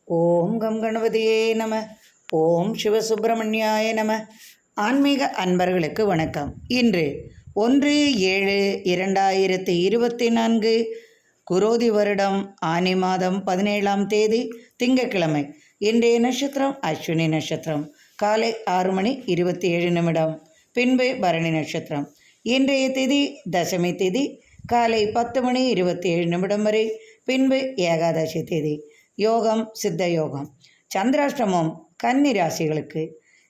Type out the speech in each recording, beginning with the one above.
ஓம் come கணபதியே நம. ஓம் சிவசுப்பிரமணியாய நம. ஆன்மீக அன்பர்களுக்கு வணக்கம். இன்று 1/7/2024 குரோதி வருடம் ஆனி மாதம் 17ஆம் தேதி திங்கட்கிழமை. இன்றைய நட்சத்திரம் அஸ்வினி நட்சத்திரம். காலை 6:27. பின்பு பரணி நட்சத்திரம். இன்றைய திதி தசமி திதி காலை 10:27 வரை. பின்பு ஏகாதசி திதி. யோகம் சித்த யோகம். சந்திராஷ்டமம் கன்னி ராசிகளுக்கு.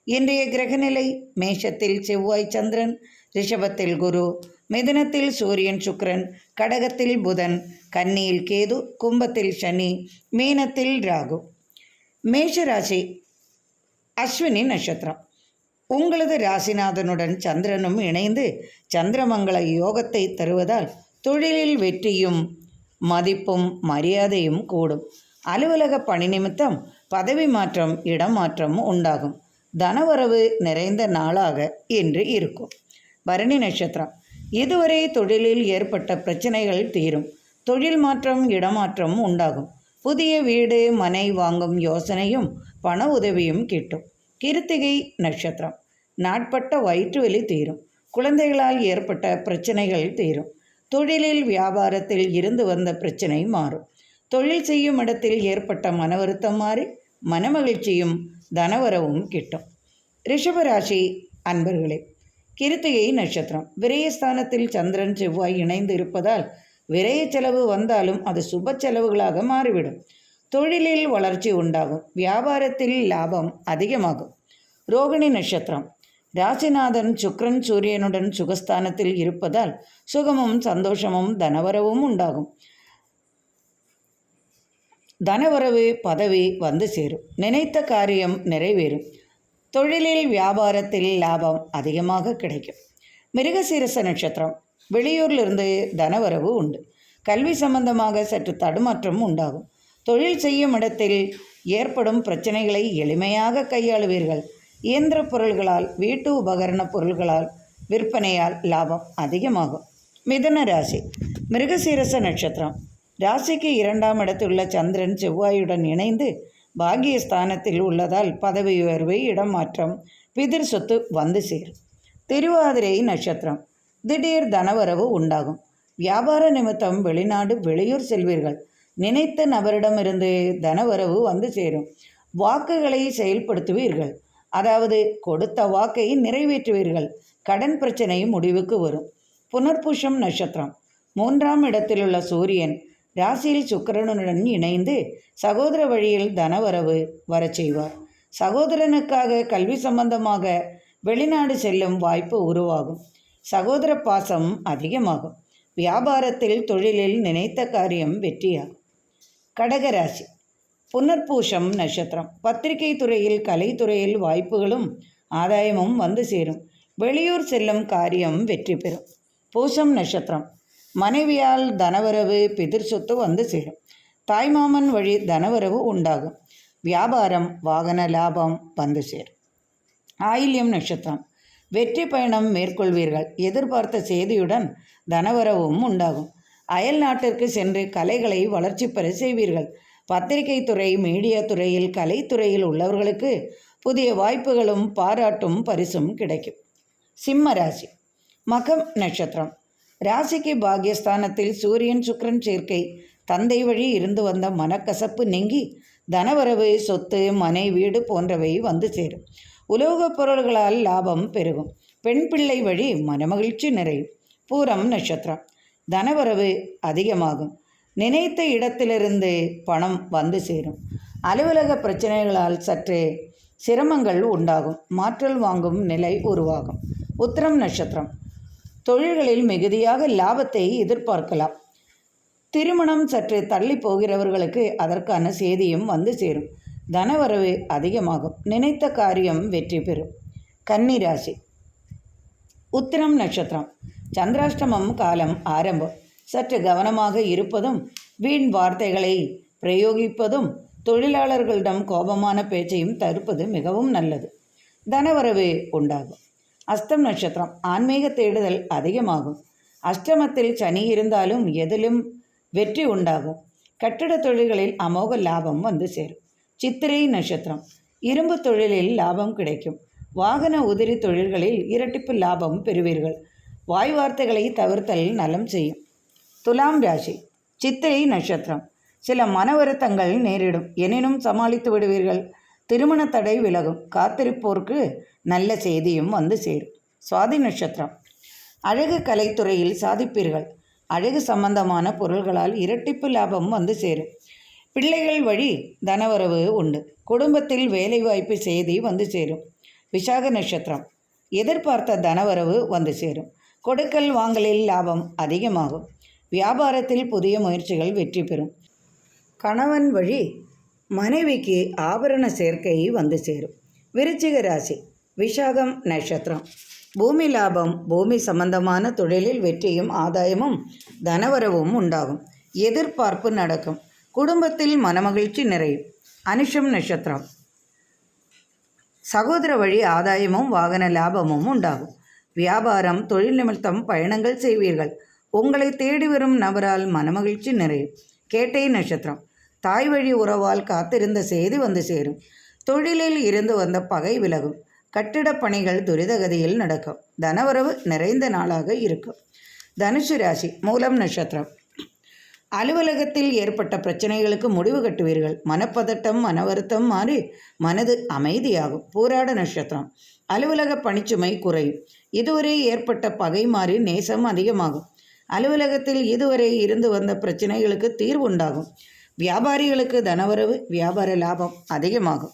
இன்றைய கிரகநிலை: மேஷத்தில் செவ்வாய் சந்திரன், ரிஷபத்தில் குரு, மிதுனத்தில் சூரியன் சுக்கிரன், கடகத்தில் புதன், கன்னியில் கேது, கும்பத்தில் சனி, மீனத்தில் ராகு. மேஷ ராசி அஸ்வினி நட்சத்திரம். உங்களது ராசிநாதனுடன் சந்திரனும் இணைந்து சந்திரமங்கள யோகத்தை தருவதால் தொழிலில் வெற்றியும் மதிப்பும் மரியாதையும் கூடும். அலுவலக பணி நிமித்தம் பதவி மாற்றம், இடமாற்றம் உண்டாகும். தனவரவு நிறைந்த நாளாக இன்று இருக்கும். பரணி நட்சத்திரம். இதுவரை தொழிலில் ஏற்பட்ட பிரச்சனைகள் தீரும். தொழில் மாற்றம், இடமாற்றம் உண்டாகும். புதிய வீடு மனை வாங்கும் யோசனையும் பண உதவியும் கிட்டும். கிருத்திகை நட்சத்திரம். நாட்பட்ட வயிற்று வலி தீரும். குழந்தைகளால் ஏற்பட்ட பிரச்சனைகள் தீரும். தொழிலில் வியாபாரத்தில் இருந்து வந்த பிரச்சனை மாறும். தொழில் செய்யும் இடத்தில் ஏற்பட்ட மன வருத்தம் மாறி மனமகிழ்ச்சியும் தனவரவும் கிட்டும். ரிஷபராசி அன்பர்களே, கிருத்திகை நட்சத்திரம். விரயஸ்தானத்தில் சந்திரன் செவ்வாய் இணைந்து இருப்பதால் விரய செலவு வந்தாலும் அது சுப செலவுகளாக மாறிவிடும். தொழிலில் வளர்ச்சி உண்டாகும். வியாபாரத்தில் லாபம் அதிகமாகும். ரோகிணி நட்சத்திரம். ராசிநாதன் சுக்கிரன் சூரியனுடன் சுகஸ்தானத்தில் இருப்பதால் சுகமும் சந்தோஷமும் தனவரவும் உண்டாகும். தனவரவு பதவி வந்து சேரும். நினைத்த காரியம் நிறைவேறும். தொழிலில் வியாபாரத்தில் லாபம் அதிகமாக கிடைக்கும். மிருகசீரிஷ நட்சத்திரம். வெளியூரிலிருந்து தனவரவு உண்டு. கல்வி சம்பந்தமாக சற்று தடுமாற்றம் உண்டாகும். தொழில் செய்யும் இடத்தில் ஏற்படும் பிரச்சனைகளை எளிமையாக கையாளுவீர்கள். இயந்திர பொருள்களால், வீட்டு உபகரண பொருள்களால் விற்பனையால் லாபம் அதிகமாகும். மிதுன ராசி. மிருகசீரிஷ நட்சத்திரம். ராசிக்கு 2ஆம் இடத்துள்ள சந்திரன் செவ்வாயுடன் இணைந்து பாக்கியஸ்தானத்தில் உள்ளதால் பதவி உயர்வு, இடமாற்றம், பிதிர் சொத்து வந்து சேரும். திருவாதிரை நட்சத்திரம். திடீர் தனவரவு உண்டாகும். வியாபார நிமித்தம் வெளிநாடு, வெளியூர் செல்வீர்கள். நினைத்த நபரிடமிருந்து தனவரவு வந்து சேரும். வாக்குகளை செயல்படுத்துவீர்கள். அதாவது கொடுத்த வாக்கை நிறைவேற்றுவீர்கள். கடன் பிரச்சனை முடிவுக்கு வரும். புனர்பூஷம் நட்சத்திரம். 3ஆம் இடத்திலுள்ள சூரியன் ராசியில் சுக்கிரனுடன் இணைந்து சகோதர வழியில் தனவரவு வரச் செய்வார். சகோதரனுக்காக கல்வி சம்பந்தமாக வெளிநாடு செல்லும் வாய்ப்பு உருவாகும். சகோதர பாசம் அதிகமாகும். வியாபாரத்தில், தொழிலில் நினைத்த காரியம் வெற்றியாகும். கடகராசி. புனர்பூஷம் நட்சத்திரம். பத்திரிகை துறையில், கலைத்துறையில் வாய்ப்புகளும் ஆதாயமும் வந்து சேரும். வெளியூர் செல்லும் காரியம் வெற்றி பெறும். பூசம் நட்சத்திரம். மனைவியால் தனவரவு, பிதிர் சொத்து வந்து சேரும். தாய்மாமன் வழி தனவரவு உண்டாகும். வியாபாரம், வாகன லாபம் வந்து சேரும். ஆயில்யம் நட்சத்திரம். வெற்றி பயணம் மேற்கொள்வீர்கள். எதிர்பார்த்த செய்தியுடன் தனவரவும் உண்டாகும். அயல் நாட்டிற்கு சென்று கலைகளை வளர்ச்சி பெற செய்வீர்கள். பத்திரிகை துறை, மீடியா துறையில், கலைத்துறையில் உள்ளவர்களுக்கு புதிய வாய்ப்புகளும் பாராட்டும் பரிசும் கிடைக்கும். சிம்ம ராசி. மகம் நட்சத்திரம். ராசிக்கு பாக்கியஸ்தானத்தில் சூரியன் சுக்கிரன் சேர்க்கை. தந்தை வழி இருந்து வந்த மனக்கசப்பு நீங்கி தனவரவு, சொத்து, மனை, வீடு போன்றவை வந்து சேரும். உலோகப் பொருள்களால் லாபம் பெருகும். பெண் பிள்ளை வழி மனமகிழ்ச்சி நிறையும். பூரம் நட்சத்திரம். தனவரவு அதிகமாகும். நினைத்த இடத்திலிருந்து பணம் வந்து சேரும். அலுவலக பிரச்சனைகளால் சற்று சிரமங்கள் உண்டாகும். மாற்றல் வாங்கும் நிலை உருவாகும். உத்திரம் நட்சத்திரம். தொழில்களில் மிகுதியாக லாபத்தை எதிர்பார்க்கலாம். திருமணம் சற்று தள்ளி போகிறவர்களுக்கு அதற்கான செய்தியும் வந்து சேரும். தனவரவு அதிகமாகும். நினைத்த காரியம் வெற்றி பெறும். கன்னி ராசி. உத்திரம் நட்சத்திரம். சந்திராஷ்டமம் காலம் ஆரம்பம். சற்று கவனமாக இருப்பதும், வீண் வார்த்தைகளை பிரயோகிப்பதும், தொழிலாளர்களிடம் கோபமான பேச்சையும் தவிர்ப்பது மிகவும் நல்லது. தனவரவு உண்டாகும். அஸ்தம் நட்சத்திரம். ஆன்மீக தேடுதல் அதிகமாகும். அஷ்டமத்தில் சனி இருந்தாலும் எதிலும் வெற்றி உண்டாகும். கட்டிட தொழில்களில் அமோக லாபம் வந்து சேரும். சித்திரை நட்சத்திரம் இரும்பு தொழிலில் லாபம் கிடைக்கும். வாகன உதிரி தொழில்களில் இரட்டிப்பு லாபம் பெறுவீர்கள். வாய் வார்த்தைகளை தவிர்த்தல் நலம் செய்யும். துலாம் ராசி சித்திரை நட்சத்திரம் சில மன வருத்தங்கள் நேரிடும், எனினும் சமாளித்து விடுவீர்கள். திருமண தடை விலகும். காத்திருப்போருக்கு நல்ல செய்தியும் வந்து சேரும். சுவாதி நட்சத்திரம் அழகு கலைத்துறையில் சாதிப்பீர்கள். அழகு சம்பந்தமான பொருள்களால் இரட்டிப்பு லாபம் வந்து சேரும். பிள்ளைகள் வழி தனவரவு உண்டு. குடும்பத்தில் வேலைவாய்ப்பு செய்தி வந்து சேரும். விசாக நட்சத்திரம் எதிர்பார்த்த தனவரவு வந்து சேரும். கொடுக்கல் வாங்கலில் லாபம் அதிகமாகும். வியாபாரத்தில் புதிய முயற்சிகள் வெற்றி பெறும். கணவன் வழி மனைவிக்கு ஆபரண சேர்க்கை வந்து சேரும். விருச்சிக ராசி விசாகம் நட்சத்திரம் பூமி லாபம். பூமி சம்பந்தமான தொழிலில் வெற்றியும் ஆதாயமும் தனவரவும் உண்டாகும். எதிர்பார்ப்பு நடக்கும். குடும்பத்தில் மனமகிழ்ச்சி நிறையும். அனுஷம் நட்சத்திரம் சகோதர வழி ஆதாயமும் வாகன லாபமும் உண்டாகும். வியாபாரம் தொழில் நிமித்தம் பயணங்கள் செய்வீர்கள். உங்களை தேடி வரும் நபரால் மனமகிழ்ச்சி நிறையும். கேட்டை நட்சத்திரம் தாய் வழி உறவால் காத்திருந்த செய்தி வந்து சேரும். தொழிலில் இருந்து வந்த பகை விலகும். கட்டிடப் பணிகள் துரிதகதியில் நடக்கும். தனவரவு நிறைந்த நாளாக இருக்கும். தனுசு ராசி மூலம் நட்சத்திரம் அலுவலகத்தில் ஏற்பட்ட பிரச்சனைகளுக்கு முடிவு கட்டுவீர்கள். மனப்பதட்டம் மன வருத்தம் மாறி மனது அமைதியாகும். பூராட நட்சத்திரம் அலுவலக பணிச்சுமை குறையும். இதுவரை ஏற்பட்ட பகை மாறி நேசம் அதிகமாகும். அலுவலகத்தில் இதுவரை இருந்து வந்த பிரச்சனைகளுக்கு தீர்வு உண்டாகும். வியாபாரிகளுக்கு தனவரவு வியாபார லாபம் அதிகமாகும்.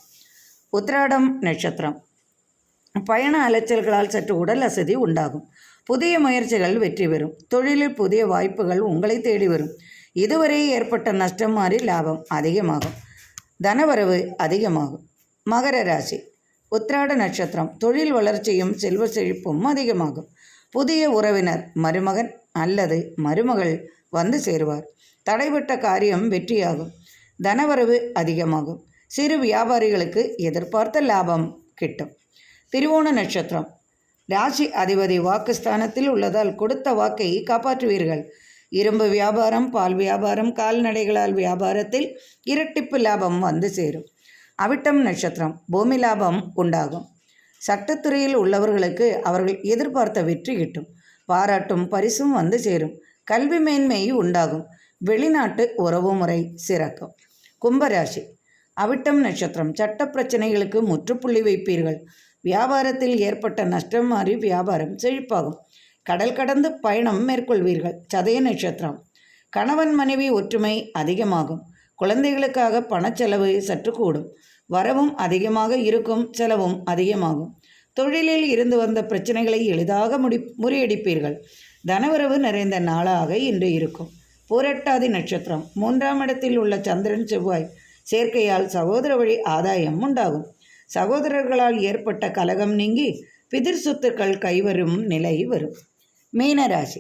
உத்திராடம் நட்சத்திரம் பயண அலைச்சல்களால் சற்று உடல் அசதி உண்டாகும். புதிய முயற்சிகள் வெற்றி பெறும். தொழிலில் புதிய வாய்ப்புகள் உங்களை தேடி வரும். இதுவரை ஏற்பட்ட நஷ்டம் மாறி லாபம் அதிகமாகும். தனவரவு அதிகமாகும். மகர ராசி உத்திராட நட்சத்திரம் தொழில் வளர்ச்சியும் செல்வ செழிப்பும் அதிகமாகும். புதிய உறவினர் மருமகன் அல்லது மருமகள் வந்து சேருவார். தடைபட்ட காரியம் வெற்றியாகும். தனவரவு அதிகமாகும். சிறு வியாபாரிகளுக்கு எதிர்பார்த்த லாபம் கிட்டும். திருவோண நட்சத்திரம் ராசி அதிபதி வாக்குஸ்தானத்தில் உள்ளதால் கொடுத்த வாக்கை காப்பாற்றுவீர்கள். இரும்பு வியாபாரம் பால் வியாபாரம் கால்நடைகளால் வியாபாரத்தில் இரட்டிப்பு லாபம் வந்து சேரும். அவிட்டம் நட்சத்திரம் பூமி லாபம் உண்டாகும். சட்டத்துறையில் உள்ளவர்களுக்கு அவர்கள் எதிர்பார்த்த வெற்றி கிட்டும். பாராட்டும் பரிசும் வந்து சேரும். கல்வி மேன்மை உண்டாகும். வெளிநாட்டு உறவுமுறை சிறக்கும். கும்பராசி அவிட்டம் நட்சத்திரம் சட்ட பிரச்சனைகளுக்கு முற்றுப்புள்ளி வைப்பீர்கள். வியாபாரத்தில் ஏற்பட்ட நஷ்டம் மாறி வியாபாரம் செழிப்பாகும். கடல் கடந்து பயணம் மேற்கொள்வீர்கள். சதய நட்சத்திரம் கணவன் மனைவி ஒற்றுமை அதிகமாகும். குழந்தைகளுக்காக பணச்செலவு சற்று கூடும். வரவும் அதிகமாக இருக்கும், செலவும் அதிகமாகும். தொழிலில் இருந்து வந்த பிரச்சனைகளை எளிதாக முறியடிப்பீர்கள். தனவரவு நிறைந்த நாளாக இன்று இருக்கும். பூரட்டாதி நட்சத்திரம் 3ஆம் இடத்தில் உள்ள சந்திரன் செவ்வாய் சேர்க்கையால் சகோதர வழி ஆதாயம் உண்டாகும். சகோதரர்களால் ஏற்பட்ட கலகம் நீங்கி பிதிர் சொத்துக்கள் கைவரும் நிலை வரும். மீனராசி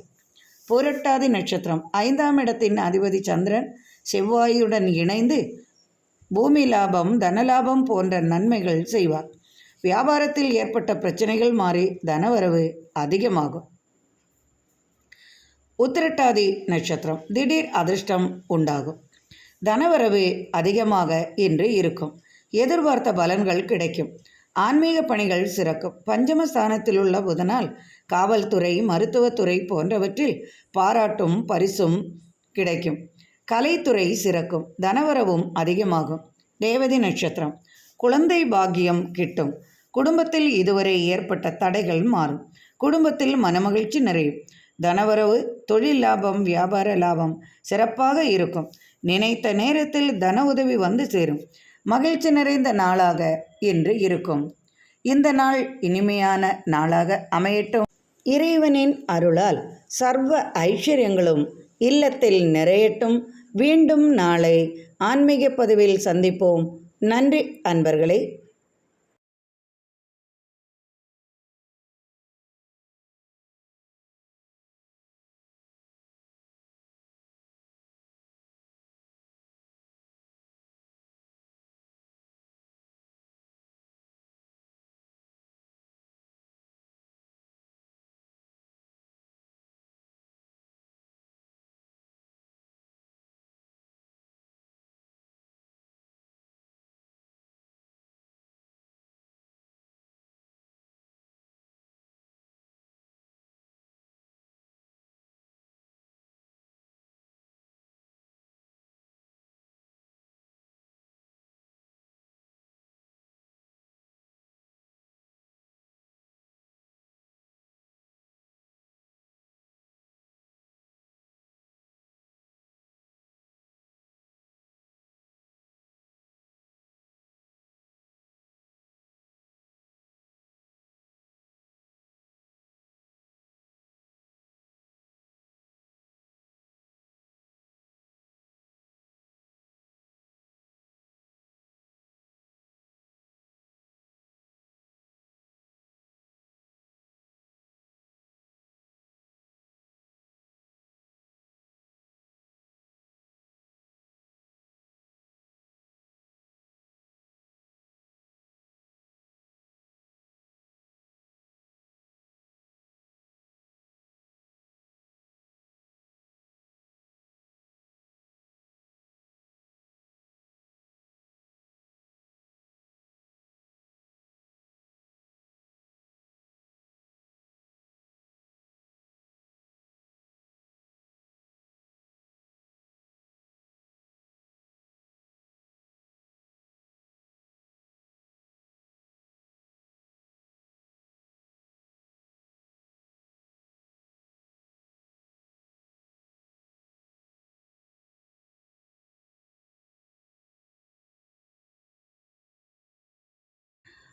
பூரட்டாதி நட்சத்திரம் 5ஆம் இடத்தின் அதிபதி சந்திரன் செவ்வாயுடன் இணைந்து பூமி லாபம் தனலாபம் போன்ற நன்மைகள் செய்வார். வியாபாரத்தில் ஏற்பட்ட பிரச்சனைகள் மாறி தனவரவு அதிகமாகும். உத்திரட்டாதி நட்சத்திரம் திடீர் அதிர்ஷ்டம் உண்டாகும். தனவரவு அதிகமாக இன்று இருக்கும். எதிர்பார்த்த பலன்கள் கிடைக்கும். ஆன்மீக பணிகள் சிறக்கும். பஞ்சமஸ்தானத்தில் உள்ள புதனால் காவல்துறை மருத்துவத்துறை போன்றவற்றில் பாராட்டும் பரிசும் கிடைக்கும். கலைத்துறை சிறக்கும். தனவரவும் அதிகமாகும். ரேவதி நட்சத்திரம் குழந்தை பாக்கியம் கிட்டும். குடும்பத்தில் இதுவரை ஏற்பட்ட தடைகள் மாறும். குடும்பத்தில் மனமகிழ்ச்சி நிறையும். தனவரவு தொழில் லாபம் வியாபார லாபம் சிறப்பாக இருக்கும். நினைத்த நேரத்தில் தன உதவி வந்து சேரும். மகிழ்ச்சி நிறைந்த நாளாக இன்று இருக்கும். இந்த நாள் இனிமையான நாளாக அமையட்டும். இறைவனின் அருளால் சர்வ ஐஸ்வர்யங்களும் இல்லத்தில் நிறையட்டும். மீண்டும் நாளை ஆன்மீக பதிவில் சந்திப்போம். நன்றி அன்பர்களே.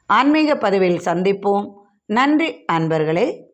ஆன்மீக பதிவில் சந்திப்போம். நன்றி அன்பர்களே.